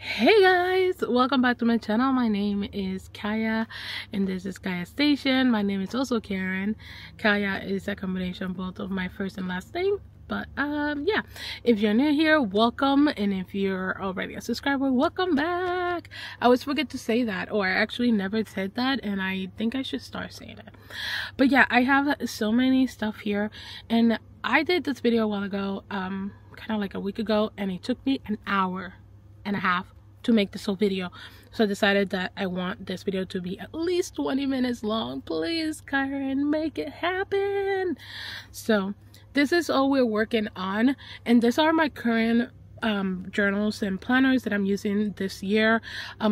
Hey guys, welcome back to my channel. My name is Kaya and this is Kaya Station. My name is also Karen. Kaya is a combination both of my first and last name. But yeah, if you're new here, welcome, and if you're already a subscriber, welcome back. I always forget to say that, or I actually never said that, and I think I should start saying it. But yeah, I have so many stuff here, and I did this video a while ago, kind of like a week ago, and it took me an hour and a half to make this whole video. So I decided that I want this video to be at least 20 minutes long. Please, Karen, make it happen. So this is all we're working on, and these are my current journals and planners that I'm using this year.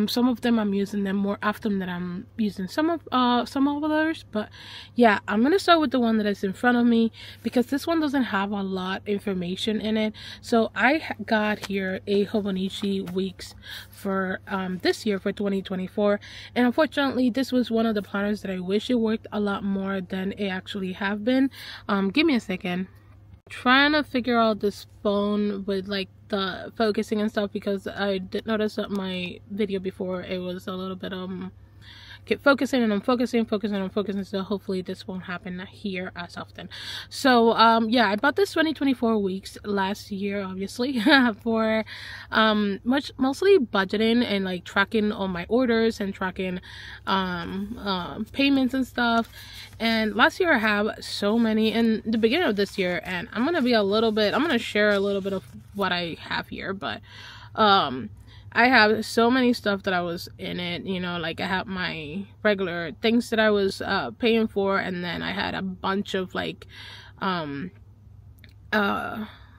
Some of them I'm using them more often than I'm using some of others, but yeah, I'm gonna start with the one that is in front of me because this one doesn't have a lot of information in it. So I got here a Hobonichi weeks for this year, for 2024, and unfortunately this was one of the planners that I wish it worked a lot more than it actually have been. Give me a second. Trying to figure out this phone with like the focusing and stuff, because I did notice that my video before it was a little bit keep focusing and focusing, so hopefully this won't happen here as often. So yeah, I bought this 2024 weeks last year, obviously, for mostly budgeting and like tracking all my orders and tracking payments and stuff. And last year I have so many in the beginning of this year, and I'm gonna share a little bit of what I have here, but I have so many stuff that I was in it, you know, like I have my regular things that I was paying for, and then I had a bunch of like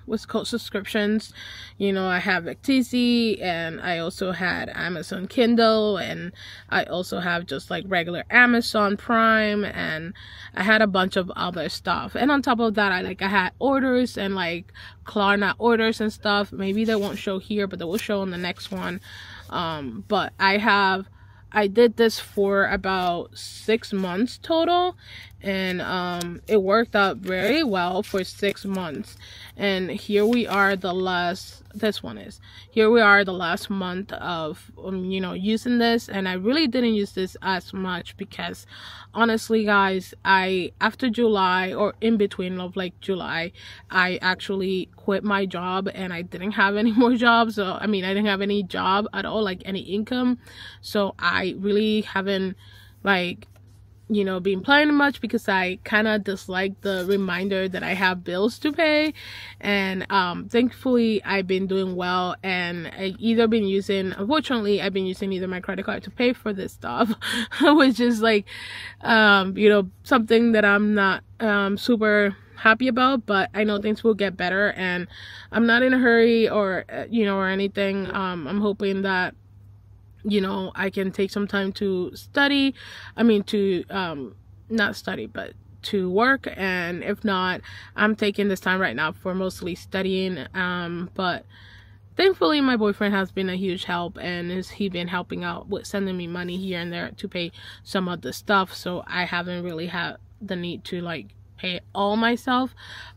what's called subscriptions. You know, I have Vectisi, and I also had Amazon Kindle, and I also have just like regular Amazon Prime, and I had a bunch of other stuff. And on top of that, I had orders and like Klarna orders and stuff. Maybe they won't show here, but they will show on the next one. But I did this for about 6 months total, and it worked out very well for 6 months. And here we are the last month of you know, using this, and I really didn't use this as much because honestly guys, after July, or in between of like July, I actually quit my job and I didn't have any more jobs. So I mean, I didn't have any job at all, like any income, so I really haven't like, you know, been playing much because I kind of dislike the reminder that I have bills to pay. And thankfully I've been doing well, and unfortunately I've been using either my credit card to pay for this stuff, which is like you know, something that I'm not super happy about, but I know things will get better, and I'm not in a hurry or you know, or anything. I'm hoping that, you know, I can take some time to study, not study, but to work. And if not, I'm taking this time right now for mostly studying, but thankfully my boyfriend has been a huge help, and he's been helping out with sending me money here and there to pay some of the stuff, so I haven't really had the need to like pay it all myself.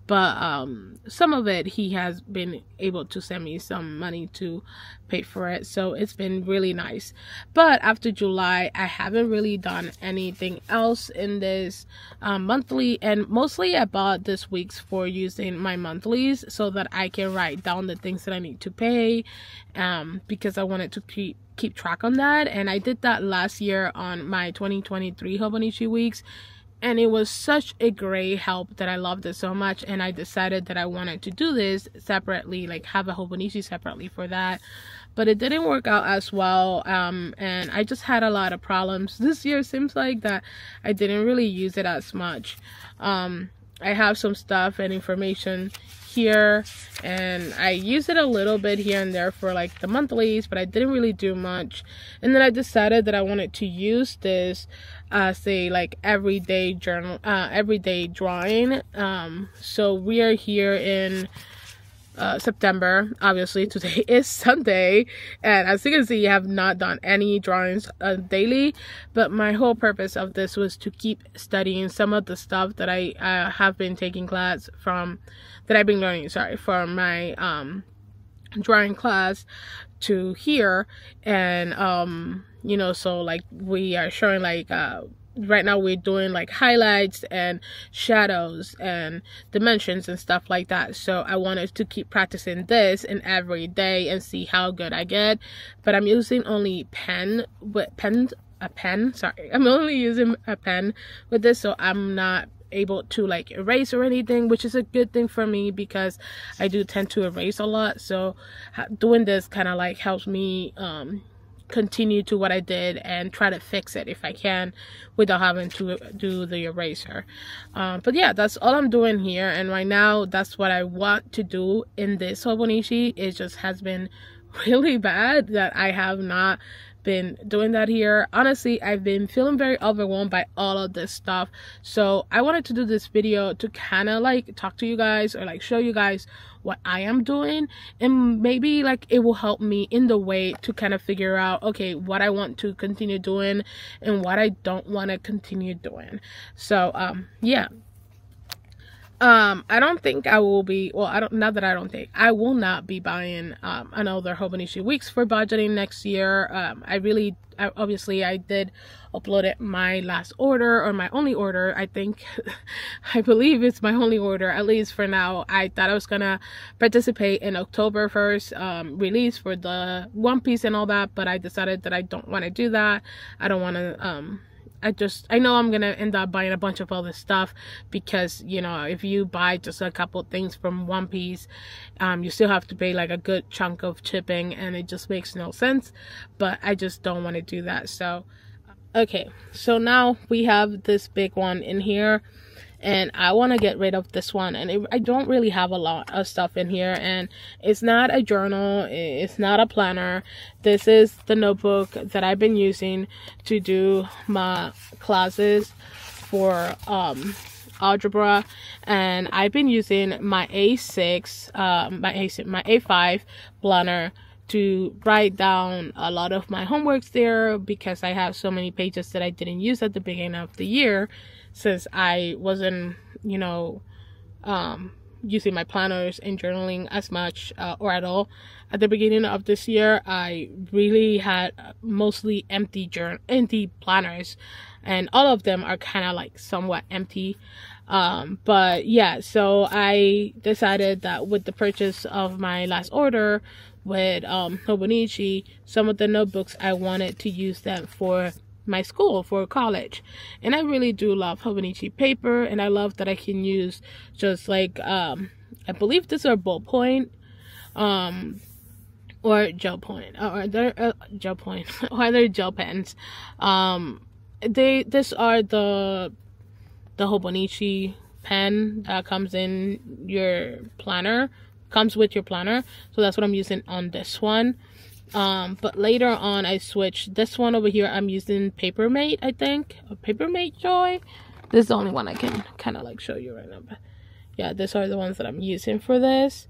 But some of it he has been able to send me some money to pay for it, so it's been really nice. But after July, I haven't really done anything else in this monthly, and mostly I bought this week's for using my monthlies so that I can write down the things that I need to pay, because I wanted to keep track on that. And I did that last year on my 2023 Hobonichi weeks, and it was such a great help that I loved it so much, and I decided that I wanted to do this separately, like have a Hobonichi separately for that. But it didn't work out as well, and I just had a lot of problems this year. Seems like that I didn't really use it as much. I have some stuff and information here, and I use it a little bit here and there for like the monthlies, but I didn't really do much. And then I decided that I wanted to use this as a like everyday journal, everyday drawing. So we are here in September. Obviously today is Sunday, and as you can see, I have not done any drawings daily, but my whole purpose of this was to keep studying some of the stuff that I have been taking class from, that I've been learning, sorry, from my drawing class, to here. And you know, so like we are showing like right now we're doing like highlights and shadows and dimensions and stuff like that. So I wanted to keep practicing this in every day and see how good I get. But I'm using only I'm only using a pen with this, so I'm not able to like erase or anything, which is a good thing for me because I do tend to erase a lot. So doing this kind of like helps me continue to what I did and try to fix it if I can without having to do the eraser. But yeah, that's all I'm doing here, and right now that's what I want to do in this Hobonichi. It just has been really bad that I have not been doing that here. Honestly, I've been feeling very overwhelmed by all of this stuff, so I wanted to do this video to kind of like talk to you guys or like show you guys what I am doing, and maybe like it will help me in the way to kind of figure out, okay, what I want to continue doing and what I don't want to continue doing. So yeah, I don't think I will be, well, I will not be buying another Hobonichi Weeks for budgeting next year. Obviously I did upload it my last order, or my only order, I think. I believe it's my only order, at least for now. I thought I was gonna participate in October 1st release for the One Piece and all that, but I decided that I don't want to do that. I don't want to I know I'm gonna end up buying a bunch of other stuff, because you know, if you buy just a couple things from One Piece, you still have to pay like a good chunk of shipping, and it just makes no sense. But I just don't want to do that. So okay, so now we have this big one in here, and I want to get rid of this one. And I don't really have a lot of stuff in here, and it's not a journal, it's not a planner. This is the notebook that I've been using to do my classes for algebra, and I've been using my A6 my A5 planner to write down a lot of my homeworks there, because I have so many pages that I didn't use at the beginning of the year, since I wasn't, you know, using my planners and journaling as much or at all at the beginning of this year. I really had mostly empty planners, and all of them are kind of like somewhat empty. But yeah, so I decided that with the purchase of my last order with Hobonichi, some of the notebooks, I wanted to use them for my school, for college. And I really do love Hobonichi paper, and I love that I can use just like I believe these are ballpoint or gel point, or they're gel point, or they're gel pens. These are the Hobonichi pen that comes in your planner, comes with your planner. So that's what I'm using on this one. But later on I switched. This one over here I'm using Papermate, I think, or Papermate Joy. This is the only one I can kind of like show you right now. But yeah, these are the ones that I'm using for this.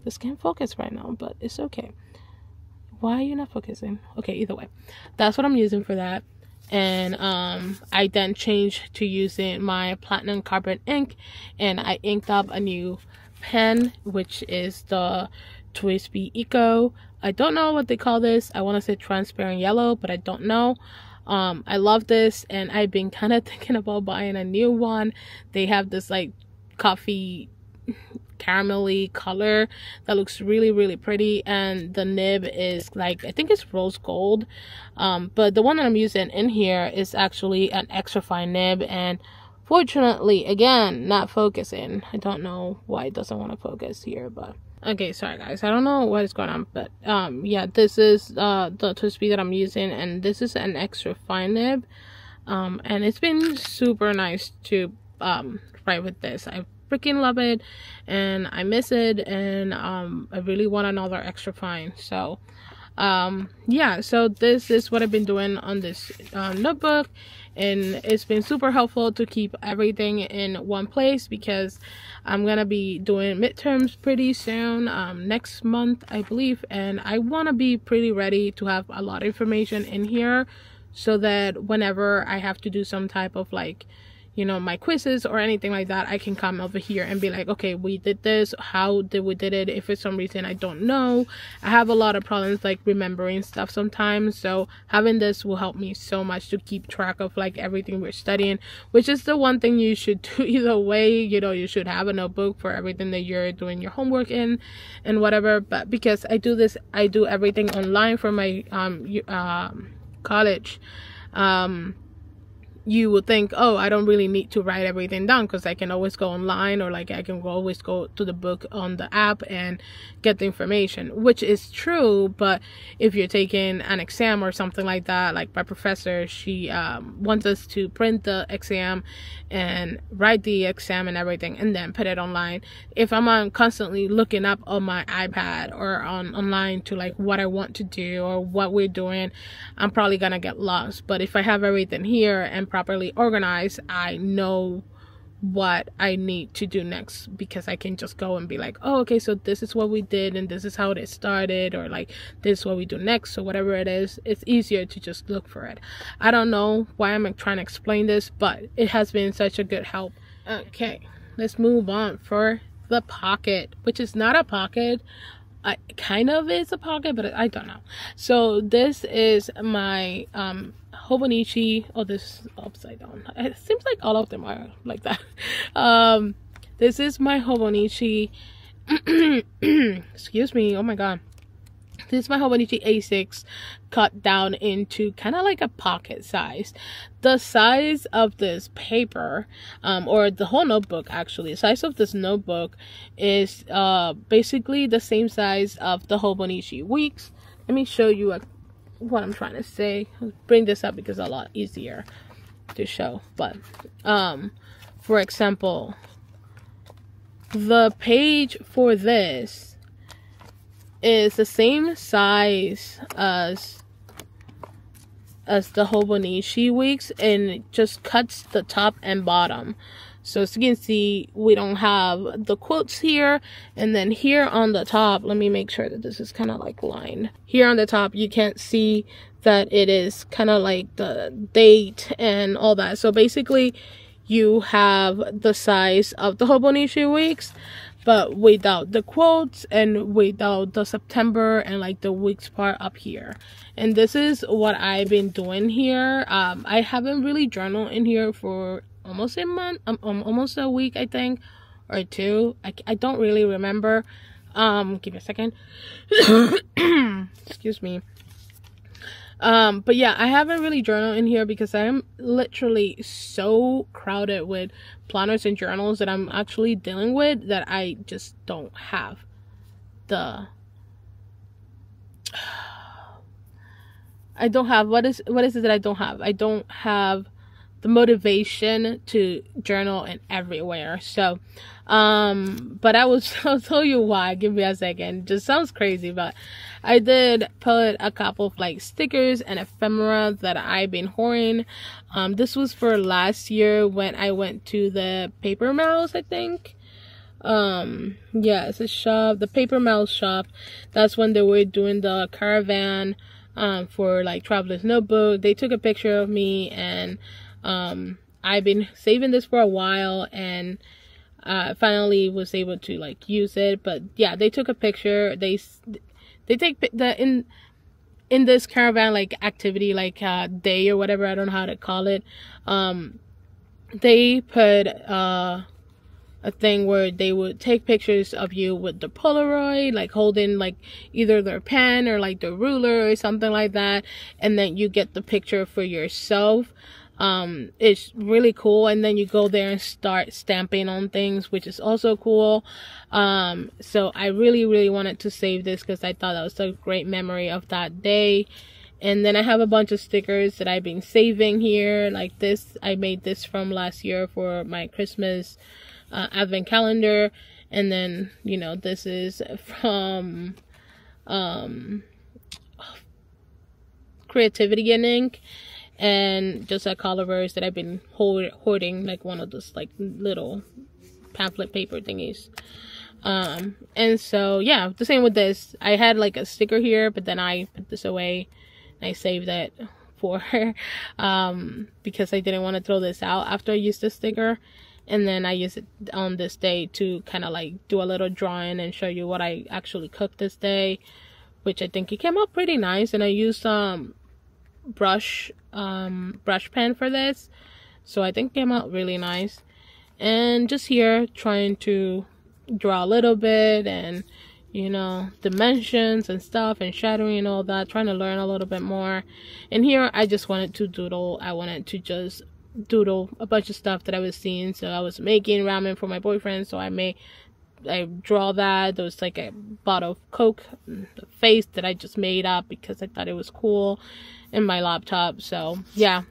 This can't focus right now, but it's okay. Why are you not focusing? Okay, either way, that's what I'm using for that. And I then changed to using my platinum carbon ink, and I inked up a new pen, which is the Twisby Eco. I don't know what they call this. I want to say transparent yellow, but I don't know. I love this, and I've been kind of thinking about buying a new one. They have this like coffee caramelly color that looks really, really pretty, and the nib is like, I think it's rose gold. But the one that I'm using in here is actually an extra fine nib, and fortunately, again, not focusing. I don't know why it doesn't want to focus here, but okay, sorry guys, I don't know what is going on. But yeah, this is the Twisby that I'm using, and this is an extra fine nib, and it's been super nice to write with this. I freaking love it, and I miss it, and I really want another extra fine. So yeah, so this is what I've been doing on this notebook, and it's been super helpful to keep everything in one place, because I'm gonna be doing midterms pretty soon, next month I believe, and I want to be pretty ready to have a lot of information in here, so that whenever I have to do some type of like, you know, my quizzes or anything like that, I can come over here and be like, okay, we did this, how did we did it? If for some reason I don't know, I have a lot of problems like remembering stuff sometimes, so having this will help me so much to keep track of like everything we're studying, which is the one thing you should do either way. You know, you should have a notebook for everything that you're doing your homework in and whatever. But because I do everything online for my college, you would think, oh, I don't really need to write everything down because I can always go online, or like I can always go to the book on the app and get the information, which is true. But if you're taking an exam or something like that, like my professor, she wants us to print the exam and write the exam and everything and then put it online. If I'm constantly looking up on my iPad or online to like what I want to do or what we're doing, I'm probably gonna get lost. But if I have everything here and properly organized, I know what I need to do next, because I can just go and be like, oh, okay, so this is what we did and this is how it started, or like this is what we do next, or whatever it is. It's easier to just look for it. I don't know why I'm trying to explain this, but it has been such a good help. Okay, let's move on for the Pocket, which is not a pocket. Kind of is a pocket, but I don't know. So this is my Hobonichi. Oh, this is upside down. It seems like all of them are like that. This is my Hobonichi. Excuse me. Oh my god. This is my Hobonichi A6 cut down into kind of like a pocket size. The size of this paper, or the whole notebook actually, the size of this notebook is basically the same size of the Hobonichi Weeks. Let me show you what I'm trying to say. I'll bring this up because it's a lot easier to show. But for example, the page for this is the same size as the Hobonichi Weeks, and it just cuts the top and bottom. So as you can see, we don't have the quotes here, and then here on the top, let me make sure that this is kind of like lined. Here on the top, you can't see that it is kind of like the date and all that. So basically, you have the size of the Hobonichi Weeks, but without the quotes and without the September and like the weeks part up here. And this is what I've been doing here. I haven't really journaled in here for almost a month, almost a week, I think, or two. I don't really remember. Give me a second. Excuse me. But yeah, I haven't really journaled in here because I am literally so crowded with planners and journals that I'm actually dealing with that I just don't have the what is it that I don't have? I don't have the motivation to journal in everywhere. So but I'll tell you why. Give me a second. It just sounds crazy, but I did put a couple of like stickers and ephemera that I've been hoarding. This was for last year when I went to the Paper Mouse, I think. Yeah, it's a shop, the Paper Mouse shop. That's when they were doing the caravan for like Traveler's Notebook. They took a picture of me, and I've been saving this for a while, and finally was able to like use it. But yeah, they took a picture. They take in this caravan like activity, like day or whatever, I don't know how to call it. They put a thing where they would take pictures of you with the Polaroid, like holding like either their pen or like the ruler or something like that, and then you get the picture for yourself. It's really cool, and then you go there and start stamping on things, which is also cool. So I really wanted to save this because I thought that was a great memory of that day. And then I have a bunch of stickers that I've been saving here, like this. I made this from last year for my Christmas advent calendar. And then, you know, this is from Creativity and Ink, and just a colorverse that I've been hoarding, like one of those like little pamphlet paper thingies. And so yeah, the same with this. I had like a sticker here, but then I put this away and I saved it for because I didn't want to throw this out after I used the sticker. And then I used it on this day to kind of like do a little drawing and show you what I actually cooked this day, which I think it came out pretty nice. And I used brush pen for this, so I think it came out really nice. And just here trying to draw a little bit, and you know, dimensions and stuff and shadowing and all that, trying to learn a little bit more. And here I just wanted to doodle. I wanted to just doodle a bunch of stuff that I was seeing. So I was making ramen for my boyfriend, so I draw that. There was like a bottle of Coke face that I just made up because I thought it was cool in my laptop. So yeah,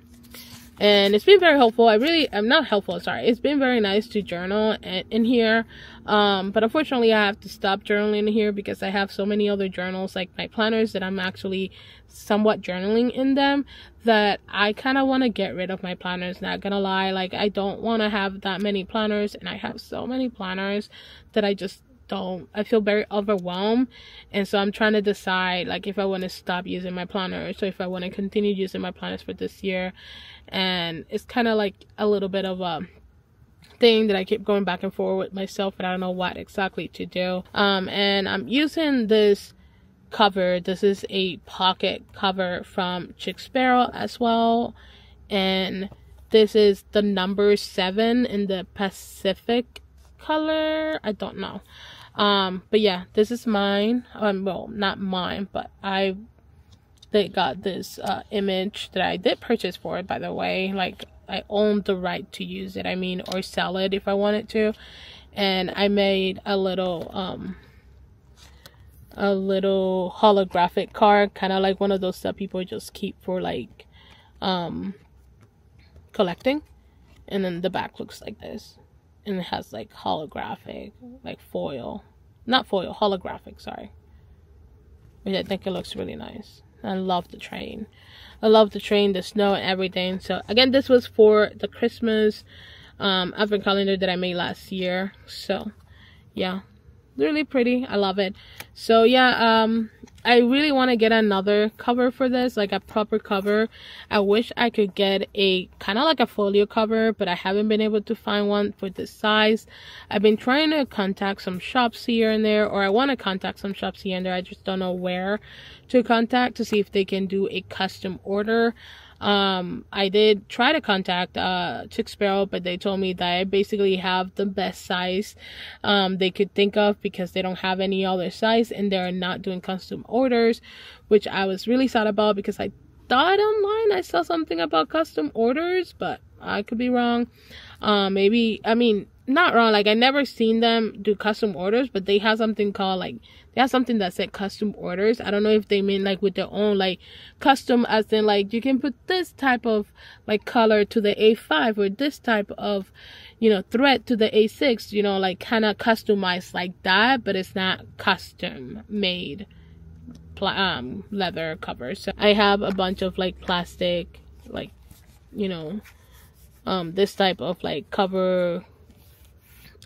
and it's been very helpful. I'm not helpful, sorry, it's been very nice to journal in here, but unfortunately I have to stop journaling in here because I have so many other journals, like my planners, that I'm actually somewhat journaling in them, that I kind of want to get rid of my planners, not gonna lie. Like, I don't want to have that many planners, and I have so many planners that I feel very overwhelmed. And so I'm trying to decide, like, if I want to stop using my planners, or if I want to continue using my planners for this year. And it's kind of like a little bit of a thing that I keep going back and forth with myself, and I don't know what exactly to do. And I'm using this cover. This is a pocket cover from Chick Sparrow as well, and this is the number 7 in the Pacific color. I don't know, but yeah, this is mine. Well, not mine, but they got this image that I did purchase for it, by the way. Like, I own the right to use it, I mean, or sell it if I wanted to. And I made a little holographic card, kind of like one of those that people just keep for like collecting. And then the back looks like this, and it has like holographic, like foil, not foil, holographic, sorry, which I think it looks really nice. I love the train. I love the train, the snow, and everything. So again, this was for the Christmas advent calendar that I made last year. So yeah, really pretty. I love it. So yeah, I really want to get another cover for this, like a proper cover. I wish I could get a kind of like a folio cover, but I haven't been able to find one for this size. I've been trying to contact some shops here and there, or I want to contact some shops here and there. I just don't know where to contact to see if they can do a custom order. I did try to contact Chick Sparrow, but they told me that I basically have the best size they could think of, because they don't have any other size, and they're not doing custom orders, which I was really sad about, because I thought online I saw something about custom orders, but I could be wrong. Maybe, I mean, not wrong, like I never seen them do custom orders, but they have something called, like, they have something that said custom orders. I don't know if they mean like with their own, like custom as in like you can put this type of like color to the A5, or this type of, you know, thread to the A6, you know, like kind of customized like that, but it's not custom made leather covers. So I have a bunch of like plastic, like, you know, this type of like cover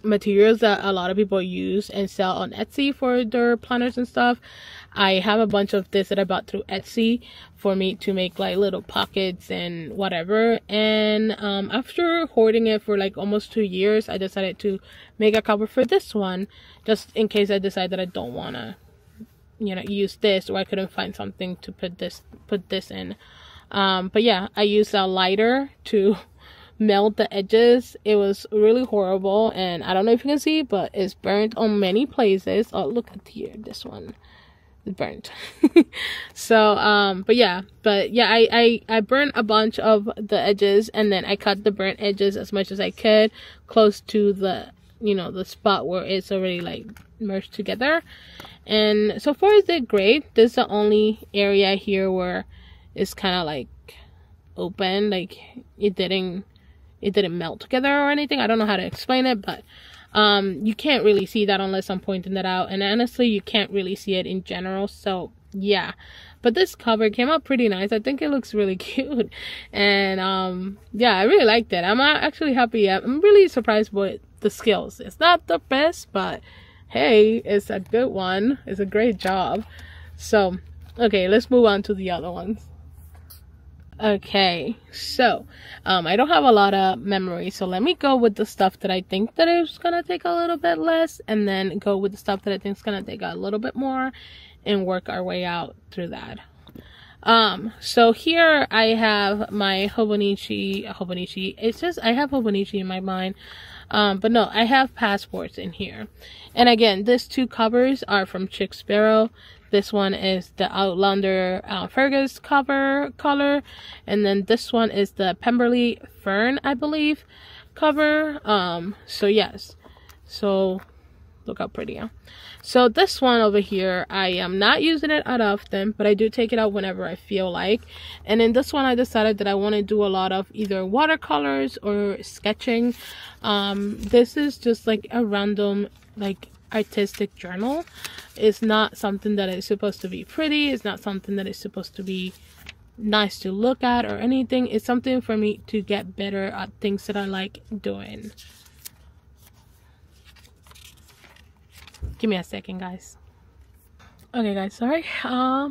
materials that a lot of people use and sell on Etsy for their planners and stuff. I have a bunch of this that I bought through Etsy for me to make like little pockets and whatever. And after hoarding it for like almost 2 years, I decided to make a cover for this one, just in case I decide that I don't want to, you know, use this, or I couldn't find something to put this in. But yeah, I used a lighter to melt the edges. It was really horrible, and I don't know if you can see, but it's burnt on many places. Oh, look at here, this one is burnt. So but yeah, I burnt a bunch of the edges, and then I cut the burnt edges as much as I could close to the, you know, the spot where it's already like merged together. And so far it did great. This is the only area here where it's kind of like open, like it didn't melt together or anything. I don't know how to explain it, but you can't really see that unless I'm pointing that out, and honestly you can't really see it in general. So yeah, but this cover came out pretty nice. I think it looks really cute, and yeah, I really liked it. I'm actually happy. I'm really surprised with the skills. It's not the best, but hey, it's a good one. It's a great job. So okay, let's move on to the other ones. Okay, so I don't have a lot of memory, so let me go with the stuff that I think that is gonna take a little bit less, and then go with the stuff that I think is gonna take a little bit more, and work our way out through that. So here I have my Hobonichi. It's just I have Hobonichi in my mind, but no, I have passports in here. And again, these two covers are from Chick Sparrow. This one is the Outlander Fergus color, and then this one is the Pemberley Fern, I believe, cover. So yes, so look how pretty, huh? So this one over here, I am not using it that often, but I do take it out whenever I feel like. And in this one, I decided that I want to do a lot of either watercolors or sketching. This is just like a random like artistic journal. It's not something that is supposed to be pretty. It's not something that is supposed to be nice to look at or anything. It's something for me to get better at things that I like doing. Give me a second, guys. Okay, guys, sorry.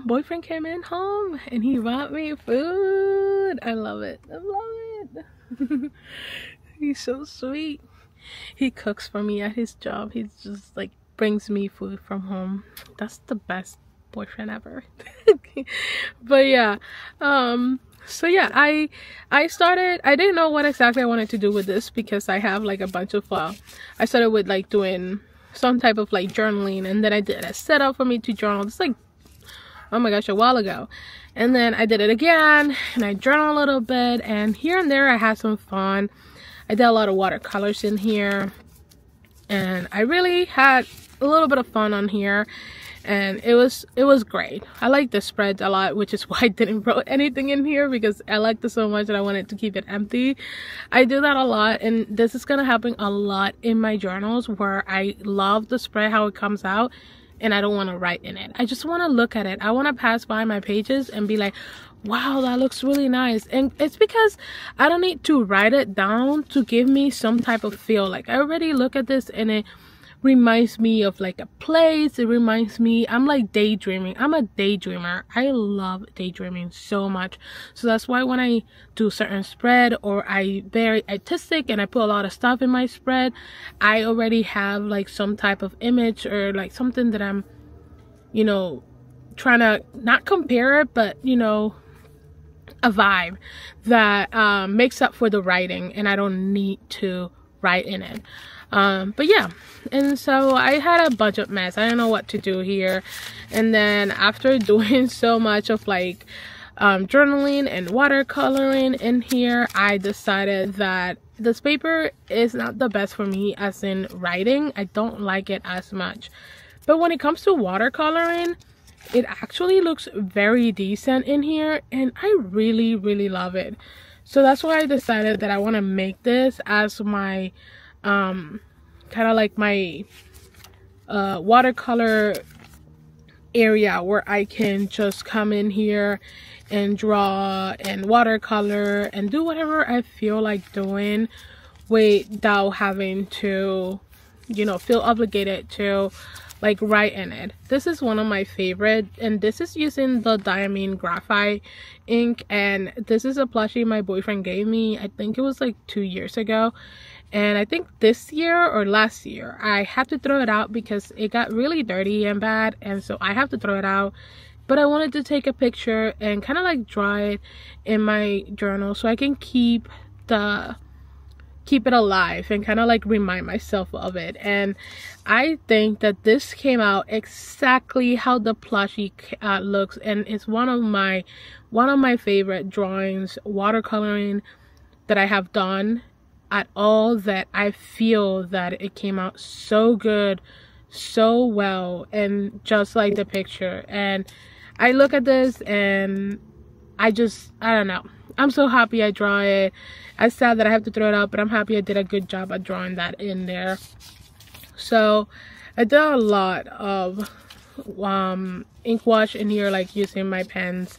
Boyfriend came in home and he brought me food. I love it. I love it. He's so sweet. He cooks for me at his job. He's just like brings me food from home. That's the best boyfriend ever. But yeah, so yeah, I didn't know what exactly I wanted to do with this, because I have like a bunch of I started with like doing some type of like journaling, and then I did a setup for me to journal. It's like, oh my gosh, a while ago. And then I did it again, and I journal a little bit, and here and there I had some fun. I did a lot of watercolors in here, and I really had a little bit of fun on here, and it was great. I like the spreads a lot, which is why I didn't write anything in here, because I liked it so much that I wanted to keep it empty. I do that a lot, and this is gonna happen a lot in my journals, where I love the spread, how it comes out, and I don't want to write in it. I just want to look at it. I want to pass by my pages and be like, wow, that looks really nice. And it's because I don't need to write it down to give me some type of feel. Like, I already look at this and it reminds me of like a place. It reminds me, I'm like daydreaming. I'm a daydreamer. I love daydreaming so much. So that's why when I do certain spread, or I very artistic and I put a lot of stuff in my spread, I already have like some type of image, or like something that I'm, you know, trying to not compare it, but you know, a vibe that makes up for the writing, and I don't need to write in it. But yeah, and so I had a bunch of mess. I don't know what to do here. And then after doing so much of like journaling and watercoloring in here, I decided that this paper is not the best for me as in writing. I don't like it as much. But when it comes to watercoloring, it actually looks very decent in here, and I really love it. So that's why I decided that I want to make this as my kind of like my watercolor area, where I can just come in here and draw and watercolor and do whatever I feel like doing without having to, you know, feel obligated to like write in it. This is one of my favorite, and this is using the diamine graphite ink, and this is a plushie my boyfriend gave me. I think it was like 2 years ago, and I think this year or last year I had to throw it out because it got really dirty and bad, and so I have to throw it out. But I wanted to take a picture and kind of like draw it in my journal so I can keep it alive and kind of like remind myself of it. And I think that this came out exactly how the plushie looks, and it's one of my favorite drawings, watercoloring, that I have done at all, that I feel that it came out so good, so well, and just like the picture. And I look at this and I don't know, I'm so happy I draw it. I'm sad that I have to throw it out, but I'm happy I did a good job at drawing that in there. So I did a lot of ink wash in here, like using my pens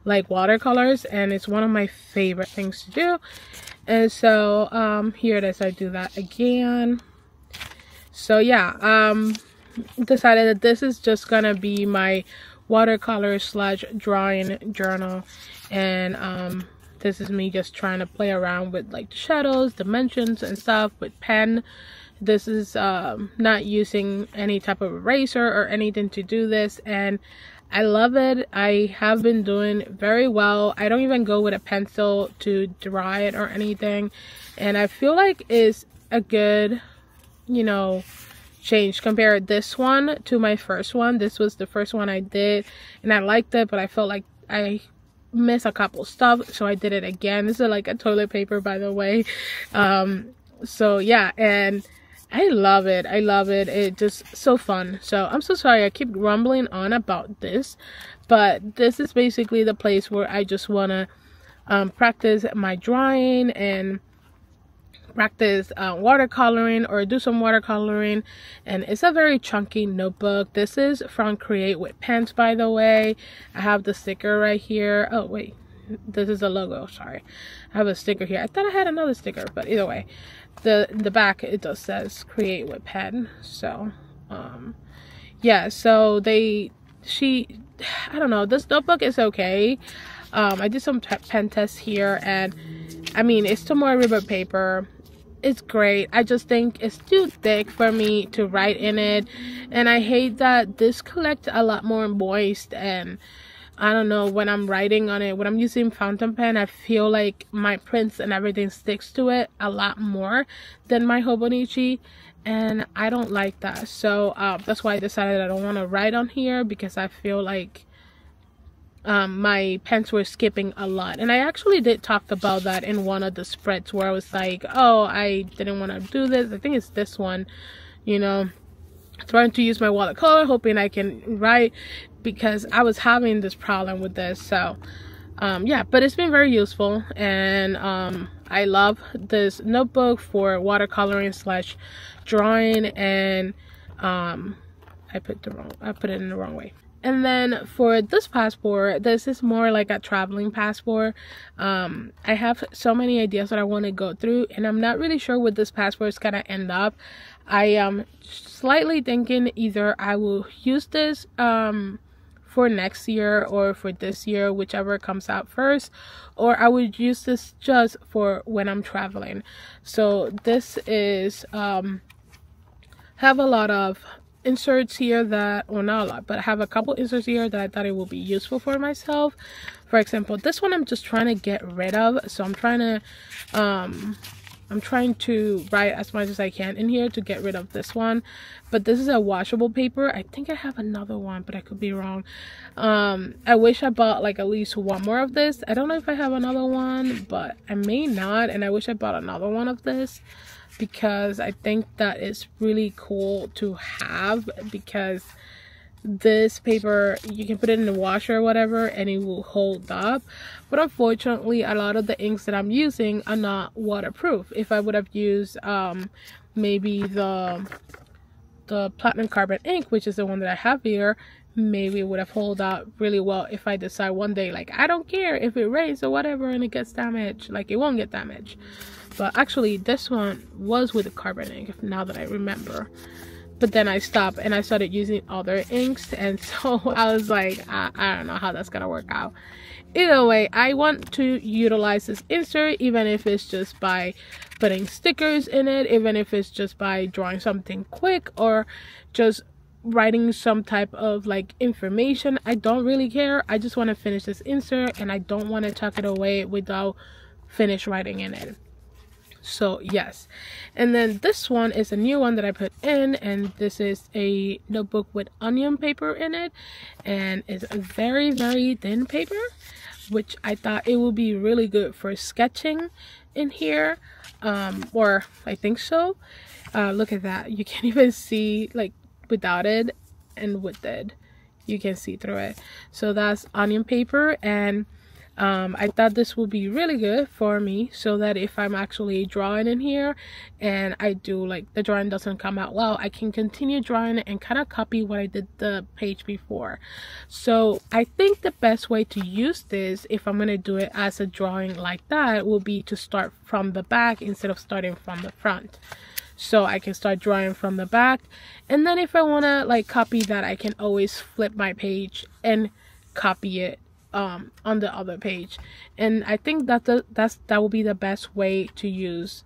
like watercolors, and it's one of my favorite things to do. And so here it is, I do that again. So yeah, decided that this is just gonna be my watercolor slash drawing journal. And this is me just trying to play around with like shadows, dimensions and stuff with pen. This is not using any type of eraser or anything to do this, and I love it. I have been doing very well. I don't even go with a pencil to draw it or anything, and I feel like it's a good, you know, change. Compare this one to my first one. This was the first one I did and I liked it, but I felt like I missed a couple stuff, so I did it again. This is like a toilet paper, by the way. So yeah, and I love it. I love it. It's just so fun. So I'm so sorry I keep rumbling on about this, but this is basically the place where I just want to practice my drawing and practice watercoloring or do some watercoloring. And it's a very chunky notebook. This is from Create with Pens, by the way. I have the sticker right here. Oh wait, this is a logo, sorry. I have a sticker here. I thought I had another sticker, but either way, the back, it just says Create with Pen. So yeah, so I don't know, this notebook is okay. I did some pen tests here, and I mean, it's Tomoe ribbon paper. It's great. I just think it's too thick for me to write in it, and I hate that this collects a lot more moist, and I don't know, when I'm writing on it, when I'm using fountain pen, I feel like my prints and everything sticks to it a lot more than my Hobonichi, and I don't like that. So that's why I decided I don't want to write on here, because I feel like my pens were skipping a lot. And I actually did talk about that in one of the spreads where I was like, oh, I didn't want to do this. I think it's this one, you know, trying to use my watercolor, hoping I can write, because I was having this problem with this. So yeah, but it's been very useful, and I love this notebook for watercoloring slash drawing. And I put it in the wrong way. And then for this passport, this is more like a traveling passport. I have so many ideas that I want to go through, and I'm not really sure where this passport is gonna end up. I am slightly thinking either I will use this for next year or for this year, whichever comes out first, or I would use this just for when I'm traveling. So this is have a lot of inserts here that, well, not a lot, but I have a couple inserts here that I thought it would be useful for myself. For example, this one I'm just trying to get rid of, so I'm trying to write as much as I can in here to get rid of this one. But this is a washable paper. I think I have another one, but I could be wrong. I wish I bought like at least one more of this. I don't know if I have another one, but I may not, and I wish I bought another one of this, because I think that is really cool to have, because this paper, you can put it in the washer or whatever and it will hold up. But unfortunately, a lot of the inks that I'm using are not waterproof. If I would have used maybe the platinum carbon ink, which is the one that I have here, maybe it would have held up really well if I decide one day, like, I don't care if it rains or whatever and it gets damaged, like, it won't get damaged. But actually this one was with the carbon ink, now that I remember. But then I stopped and I started using other inks, and so I was like, I don't know how that's gonna work out. Either way, I want to utilize this insert, even if it's just by putting stickers in it, even if it's just by drawing something quick or just writing some type of like information. I don't really care. I just want to finish this insert, and I don't want to tuck it away without finish writing in it. So yes, and then this one is a new one that I put in, and this is a notebook with onion paper in it, and it's a very, very thin paper, which I thought it would be really good for sketching in here, or I think so. Look at that, you can't even see, like, without it, and with it you can see through it. So that's onion paper, and I thought this would be really good for me, so that if I'm actually drawing in here and I do, like, the drawing doesn't come out well, I can continue drawing it and kind of copy what I did the page before. So I think the best way to use this, if I'm going to do it as a drawing like that, will be to start from the back instead of starting from the front. so I can start drawing from the back. And then if I want to like copy that, I can always flip my page and copy it on the other page. And I think that that will be the best way to use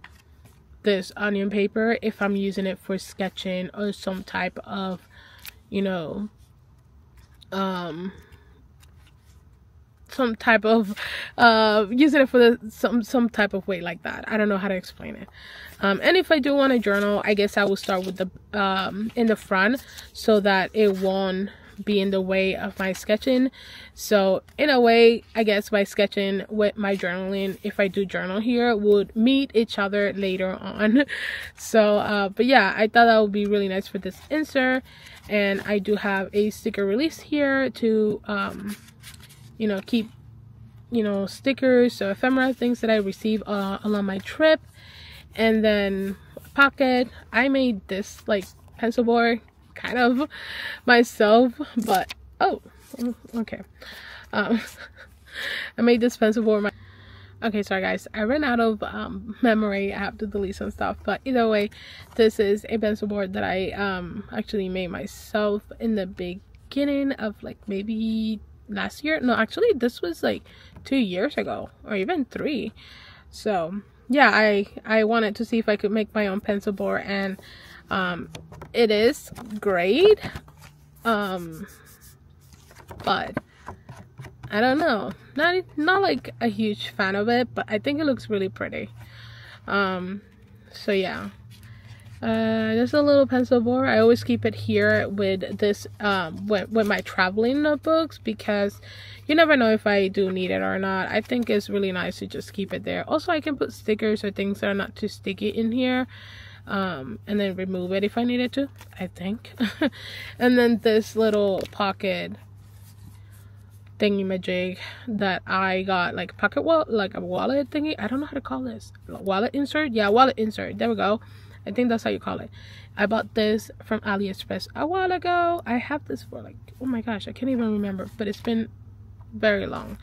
this onion paper if I'm using it for sketching or some type of, you know, some type of using it for the some type of way like that. I don't know how to explain it. And if I do want to journal, I guess I will start with the in the front so that it won't be in the way of my sketching. So in a way, I guess my sketching with my journaling, if I do journal here, would meet each other later on. So but yeah, I thought that would be really nice for this insert. And I do have a sticker release here to you know, keep, you know, stickers, so ephemera, things that I receive along my trip. And then pocket. I made this like pencil board kind of myself, but oh, okay. I made this pencil board. Okay, sorry guys, I ran out of memory. I have to delete some stuff, but either way, this is a pencil board that I actually made myself in the beginning of like maybe last year. No, actually this was like 2 years ago or even 3. So yeah, I wanted to see if I could make my own pencil board, and it is great, but I don't know, not like a huge fan of it, but I think it looks really pretty. So yeah, just a little pencil board. I always keep it here with this with my traveling notebooks, because you never know if I do need it or not. I think it's really nice to just keep it there. Also, I can put stickers or things that are not too sticky in here, and then remove it if I needed to, I think. And then this little pocket thingy-majig that I got, like pocket wallet, like a wallet thingy. I don't know how to call this. Wallet insert? Yeah, wallet insert. There we go. I think that's how you call it. I bought this from AliExpress a while ago. I have this for like, oh my gosh, I can't even remember, but it's been very long.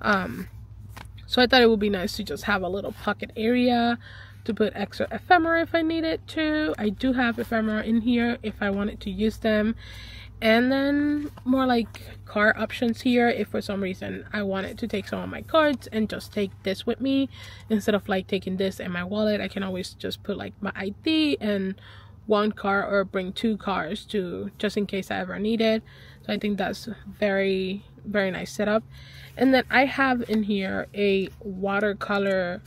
So I thought it would be nice to just have a little pocket area to put extra ephemera if I needed to. I do have ephemera in here if I wanted to use them. And then more like card options here if for some reason I wanted to take some of my cards and just take this with me instead of like taking this in my wallet. I can always just put like my ID and 1 card, or bring 2 cards to just in case I ever need it. So I think that's very nice setup. And then I have in here a watercolor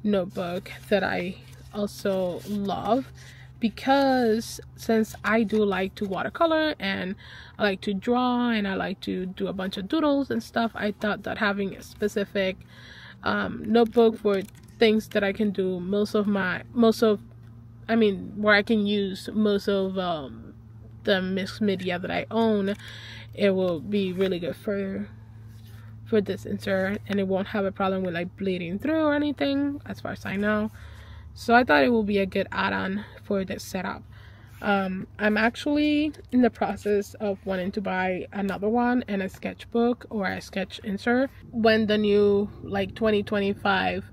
notebook that I also love, because since I do like to watercolor and I like to draw and I like to do a bunch of doodles and stuff, I thought that having a specific notebook for things that I can do where I can use most of the mixed media that I own, it will be really good for this insert, and it won't have a problem with like bleeding through or anything as far as I know. So I thought it would be a good add-on for this setup. I'm actually in the process of wanting to buy another one and a sketchbook or a sketch insert when the new like 2025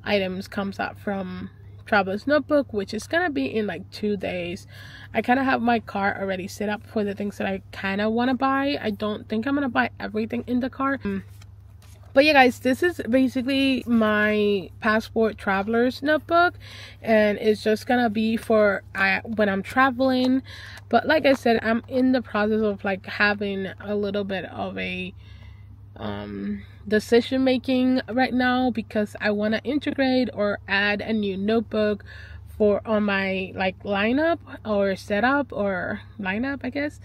items comes out from Traveler's Notebook, which is gonna be in like 2 days. I kind of have my cart already set up for the things that I kind of want to buy. I don't think I'm gonna buy everything in the cart. But yeah guys, this is basically my passport traveler's notebook, and it's just gonna be for when I'm traveling. But like I said, I'm in the process of like having a little bit of a decision making right now, because I want to integrate or add a new notebook for on my like lineup or setup or lineup, I guess.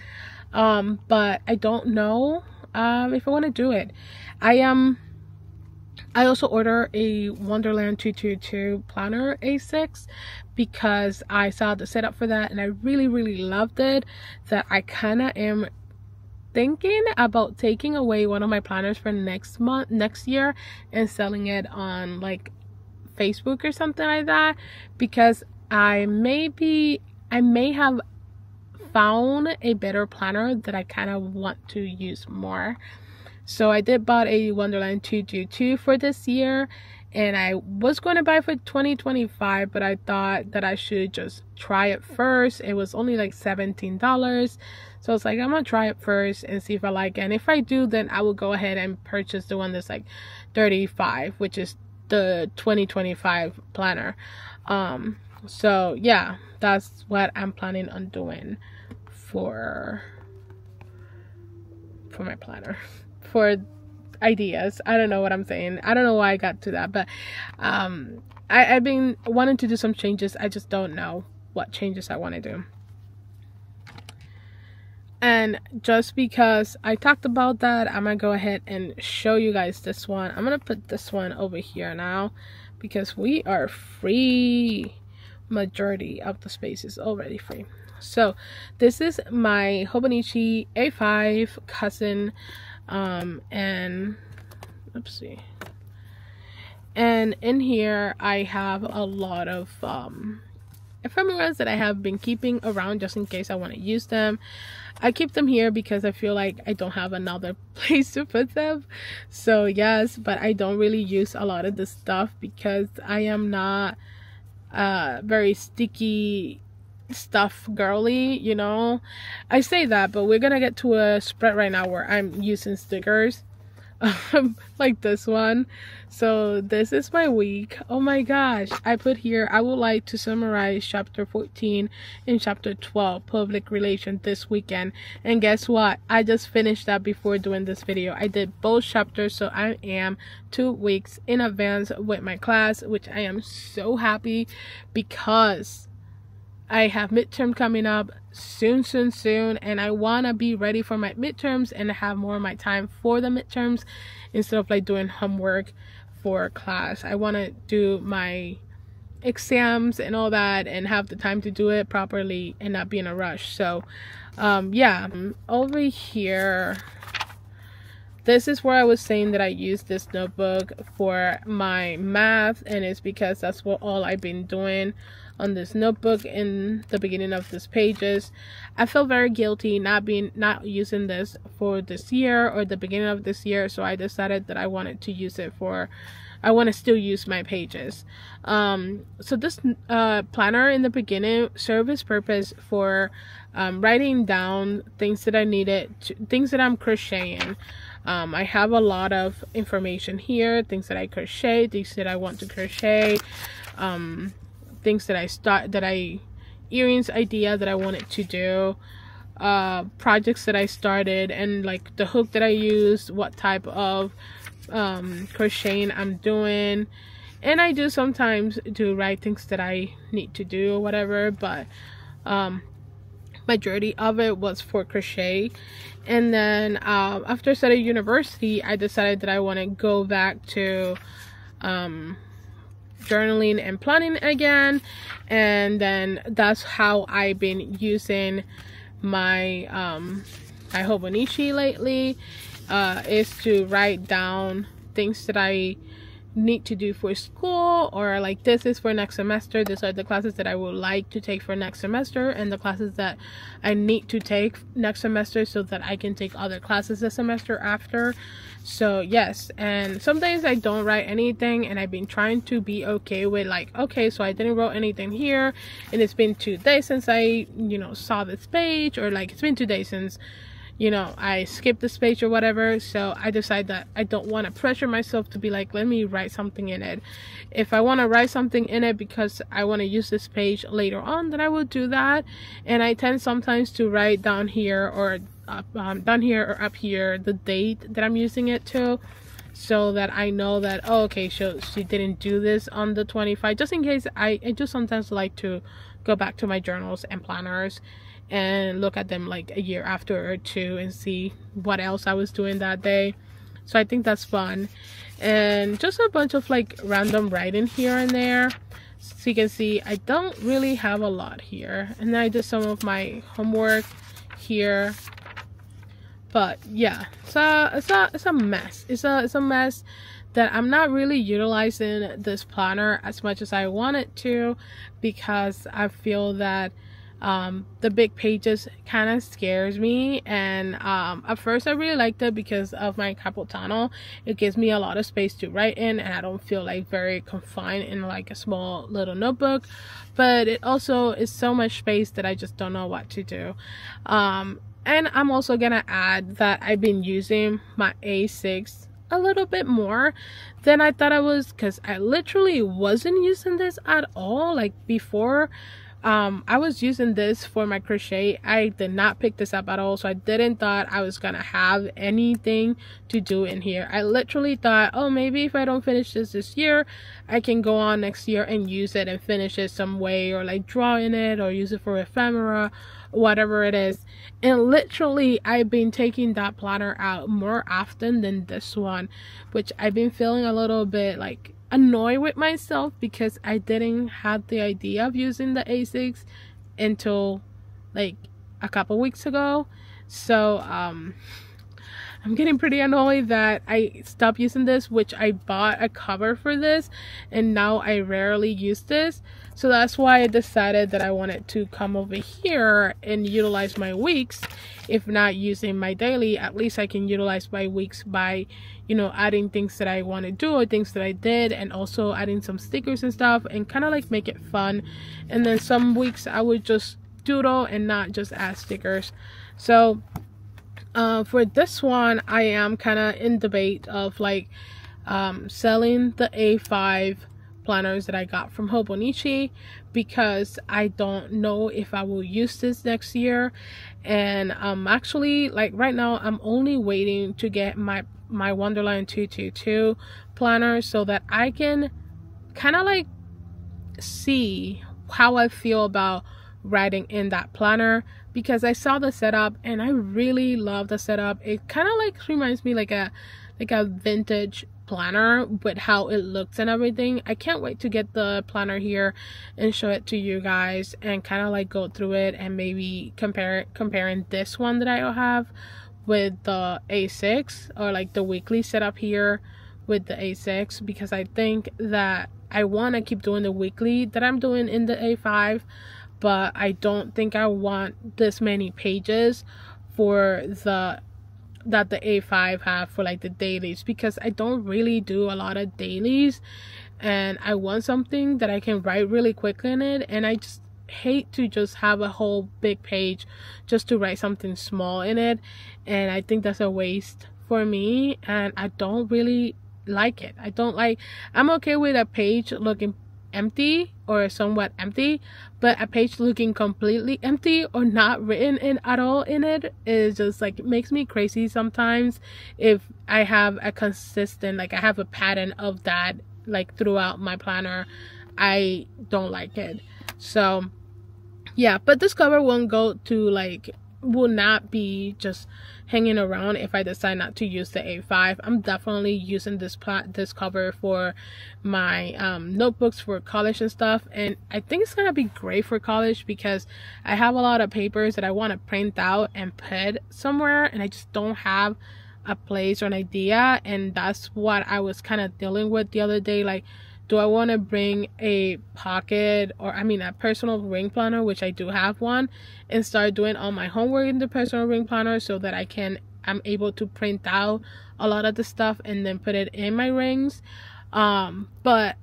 But I don't know if I want to do it. I also ordered a Wonderland 222 planner A6 because I saw the setup for that and I really loved it, that I kind of am thinking about taking away one of my planners for next year and selling it on like Facebook or something like that, because I may have found a better planner that I kind of want to use more. So I did bought a Wonderland 222 for this year, and I was going to buy for 2025, but I thought that I should just try it first. It was only like $17, so I was like, I'm gonna try it first and see if I like it, and if I do, then I will go ahead and purchase the one that's like $35, which is the 2025 planner. So yeah, that's what I'm planning on doing for my planner, for ideas. I don't know what I'm saying. I don't know why I got to that, but I've been wanting to do some changes. I just don't know what changes I want to do. And just because I talked about that, I'm gonna go ahead and show you guys this one. I'm gonna put this one over here now because we are free. Majority of the space is already free. So this is my Hobonichi A5 cousin, and oopsie, and in here I have a lot of ephemeras that I have been keeping around just in case I want to use them. I keep them here because I feel like I don't have another place to put them. So yes, but I don't really use a lot of this stuff because I am not very sticky stuff girly, you know. I say that, but we're gonna get to a spread right now where I'm using stickers like this one. So this is my week. Oh my gosh, I put here, I would like to summarize chapter 14 and chapter 12, public relations, this weekend. And guess what, I just finished that before doing this video. I did both chapters, so I am 2 weeks in advance with my class, which I am so happy because I have midterm coming up soon, and I want to be ready for my midterms and have more of my time for the midterms instead of like doing homework for class. I want to do my exams and all that and have the time to do it properly and not be in a rush. So yeah, over here, this is where I was saying that I use this notebook for my math, and it's because that's what all I've been doing on this notebook in the beginning of these pages. I felt very guilty not using this for this year or the beginning of this year, so I decided that I wanted to use it for, I want to still use my pages. So this planner in the beginning served its purpose for writing down things that I needed, things that I'm crocheting. I have a lot of information here, things that I crochet, things that I want to crochet, things that earrings idea that I wanted to do, projects that I started, and like the hook that I used, what type of crocheting I'm doing. And I do sometimes write things that I need to do or whatever, but majority of it was for crochet. And then after studying university, I decided that I want to go back to journaling and planning again, and then that's how I've been using my my Hobonichi lately, is to write down things that I need to do for school, or like this is for next semester, these are the classes that I would like to take for next semester, and the classes that I need to take next semester so that I can take other classes the semester after. So yes, and sometimes I don't write anything, and I've been trying to be okay with like, okay, so I didn't write anything here, and it's been 2 days since I, you know, saw this page, or like it's been 2 days since, you know, I skipped this page or whatever. So I decided that I don't want to pressure myself to be like, let me write something in it. If I want to write something in it because I want to use this page later on, then I will do that. And I tend sometimes to write down here or down here or up here the date that I'm using it to, so that I know that, oh, okay, so she didn't do this on the 25, just in case. I do sometimes like to go back to my journals and planners and look at them like a year after or 2 and see what else I was doing that day. So I think that's fun. And just a bunch of like random writing here and there. So you can see I don't really have a lot here. And then I did some of my homework here. But yeah, so it's a mess. It's a mess that I'm not really utilizing this planner as much as I wanted to, because I feel that The big pages kind of scares me, and at first I really liked it because of my carpal tunnel. It gives me a lot of space to write in, and I don't feel like very confined in like a small little notebook, but it also is so much space that I just don't know what to do. And I'm also gonna add that I've been using my A6 a little bit more than I thought I was, because I literally wasn't using this at all. Like before, I was using this for my crochet. I did not pick this up at all, so I didn't thought I was gonna have anything to do in here. I literally thought, oh, maybe if I don't finish this year, I can go on next year and use it and finish it some way, or like draw in it, or use it for ephemera, whatever it is. And literally I've been taking that planner out more often than this one, which I've been feeling a little bit like annoyed with myself because I didn't have the idea of using the A6 until like a couple weeks ago. So I'm getting pretty annoyed that I stopped using this, which I bought a cover for this and now I rarely use this. So that's why I decided that I wanted to come over here and utilize my weeks. If not using my daily, at least I can utilize my weeks by, you know, adding things that I want to do or things that I did, and also adding some stickers and stuff, and kind of like make it fun. And then some weeks I would just doodle and not just add stickers. So for this one, I am kind of in debate of like selling the A5 planners that I got from Hobonichi, because I don't know if I will use this next year. And actually, like right now, I'm only waiting to get my Wonderland 222 planner so that I can kind of like see how I feel about writing in that planner, because I saw the setup and I really love the setup. It kind of like reminds me like a vintage planner with how it looks and everything. I can't wait to get the planner here and show it to you guys and kind of like go through it and maybe comparing this one that I have with the A6, or like the weekly setup here with the A6, because I think that I want to keep doing the weekly that I'm doing in the A5, but I don't think I want this many pages for the A5 have for like the dailies, because I don't really do a lot of dailies and I want something that I can write really quickly in it, and I just hate to just have a whole big page just to write something small in it, and I think that's a waste for me, and I don't really like it. I'm okay with a page looking empty or somewhat empty, but a page looking completely empty or not written in at all in it is just like, it makes me crazy sometimes. If I have a consistent, like I have a pattern of that like throughout my planner, I don't like it. So yeah, but this cover won't go to like, will not be just hanging around if I decide not to use the A5. I'm definitely using this cover for my notebooks for college and stuff, and I think it's gonna be great for college because I have a lot of papers that I want to print out and put somewhere, and I just don't have a place or an idea. And that's what I was kind of dealing with the other day, like, do I want to bring a pocket, or I mean a personal ring planner, which I do have one, and start doing all my homework in the personal ring planner so that I'm able to print out a lot of the stuff and then put it in my rings. But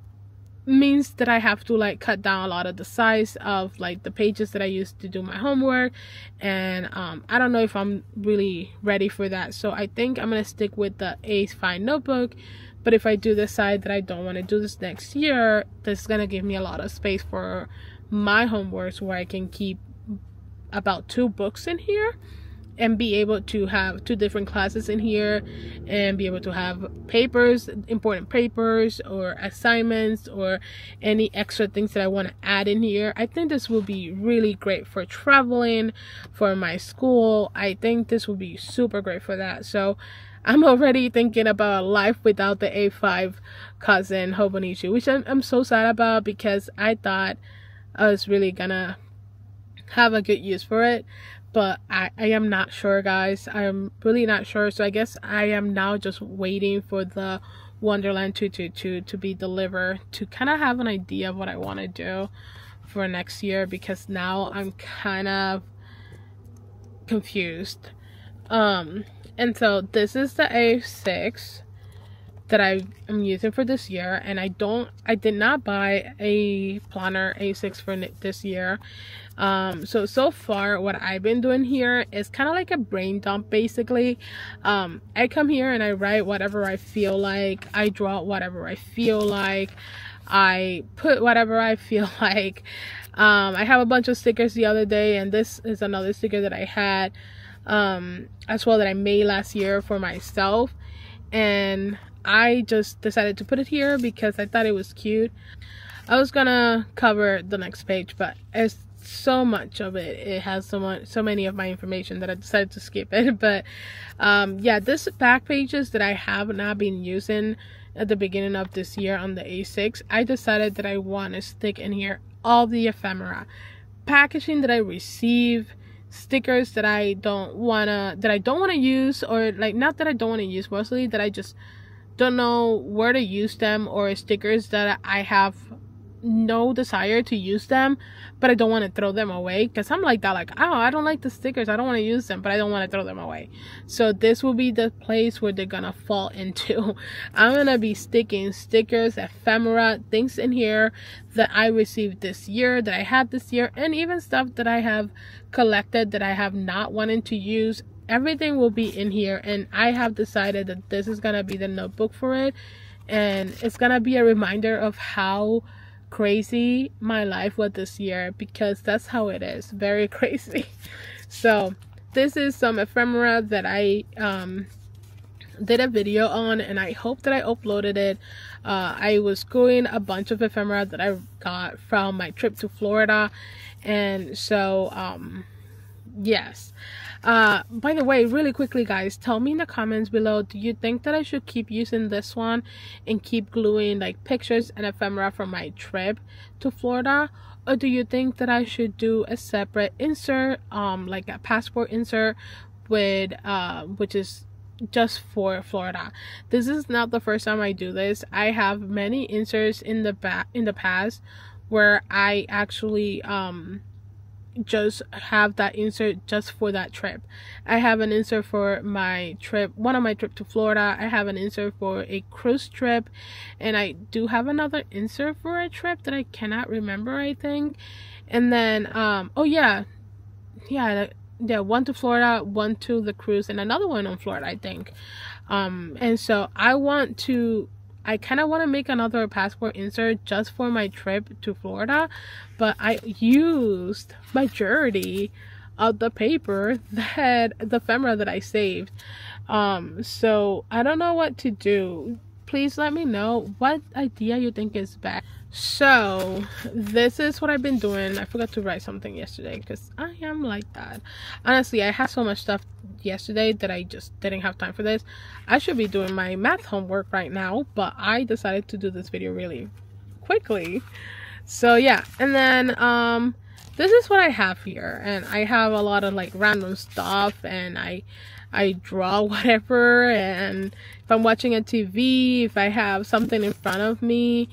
means that I have to like cut down a lot of the size of like the pages that I used to do my homework, and I don't know if I'm really ready for that. So I think I'm gonna stick with the A5 notebook. But if I do decide that I don't want to do this next year, this is going to give me a lot of space for my homeworks, where I can keep about 2 books in here and be able to have 2 different classes in here, and be able to have papers, important papers or assignments, or any extra things that I want to add in here. I think this will be really great for traveling, for my school. I think this will be super great for that. So I'm already thinking about life without the A5 cousin Hobonichi, which I'm so sad about, because I thought I was really gonna have a good use for it. But I am not sure, guys. I am really not sure. So I guess I am now just waiting for the Wonderland 222 to be delivered to kind of have an idea of what I want to do for next year, because now I'm kind of confused. And so this is the A6 that I am using for this year, and I did not buy a planner A6 for this year. So far what I've been doing here is kind of like a brain dump, basically. I come here and I write whatever I feel like, I draw whatever I feel like, I put whatever I feel like. I have a bunch of stickers the other day, and this is another sticker that I had as well, that I made last year for myself, and I just decided to put it here because I thought it was cute. I was gonna cover the next page, but it's so much of it, it has so many of my information that I decided to skip it. But yeah, this back pages that I have not been using at the beginning of this year on the A6, I decided that I want to stick in here all the ephemera, packaging that I receive, stickers that I don't wanna use, or like, not that I don't want to use, mostly that I just don't know where to use them, or stickers that I have no desire to use them, but I don't want to throw them away, because I'm like that, like, oh, I don't like the stickers, I don't want to use them, but I don't want to throw them away. So this will be the place where they're gonna fall into. I'm gonna be sticking stickers, ephemera, things in here that I received this year, that I had this year, and even stuff that I have collected that I have not wanted to use. Everything will be in here, and I have decided that this is gonna be the notebook for it, and it's gonna be a reminder of how crazy my life was this year, because that's how it is, very crazy. So this is some ephemera that I did a video on, and I hope that I uploaded it. I was gluing a bunch of ephemera that I got from my trip to Florida, and so yes. By the way, really quickly guys, tell me in the comments below, do you think that I should keep using this one and keep gluing like pictures and ephemera from my trip to Florida, or do you think that I should do a separate insert, like a passport insert with which is just for Florida? This is not the first time I do this. I have many inserts in the past where I actually just have that insert just for that trip. I have an insert for my trip, one of my trip to Florida. I have an insert for a cruise trip, and I do have another insert for a trip that I cannot remember, I think. And then oh yeah, one to Florida, one to the cruise, and another one on Florida, I think. And so I kind of want to make another passport insert just for my trip to Florida, but I used majority of the paper that the ephemera that I saved. So I don't know what to do. Please let me know what idea you think is best. So this is what I've been doing. I forgot to write something yesterday because I am like that. Honestly, I had so much stuff yesterday that I just didn't have time for this. I should be doing my math homework right now, but I decided to do this video really quickly. So yeah, and then this is what I have here, and I have a lot of like random stuff, and I draw whatever, and if I'm watching a TV, if I have something in front of me,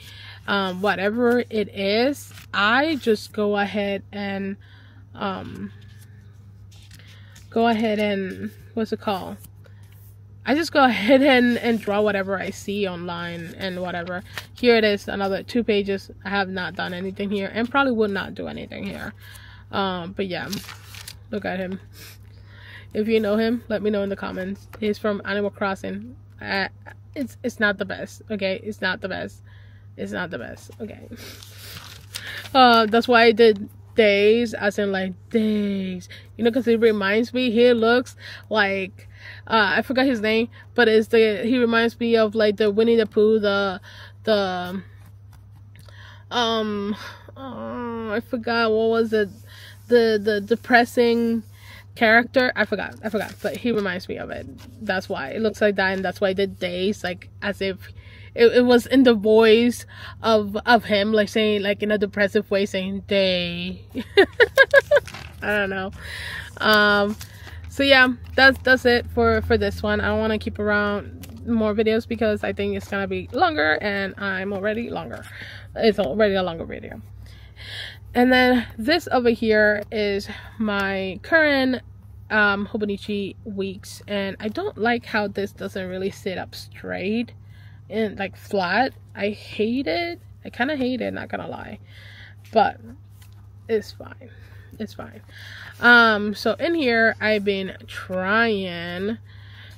whatever it is, I just go ahead and what's it called? I just go ahead and draw whatever I see online and whatever. Here it is, another 2 pages. I have not done anything here, and probably would not do anything here. But yeah, look at him. If you know him, let me know in the comments. He's from Animal Crossing. It's not the best, okay? It's not the best. It's not the best, okay? That's why I did days, as in like days, you know, because it reminds me, he looks like I forgot his name, but he reminds me of like the Winnie the Pooh, I forgot what was it, the depressing character. I forgot, but he reminds me of it. That's why it looks like that, and that's why I did days, like as if it was in the voice of him, like saying, like in a depressive way, saying day. I don't know. So yeah, that's it for this one. I don't want to keep around more videos because I think it's gonna be longer, and I'm already longer. It's already a longer video. And then this over here is my current Hobonichi weeks, and I don't like how this doesn't really sit up straight and like flat. I hate it. I kind of hate it, not gonna lie, but it's fine. It's fine. So in here I've been trying,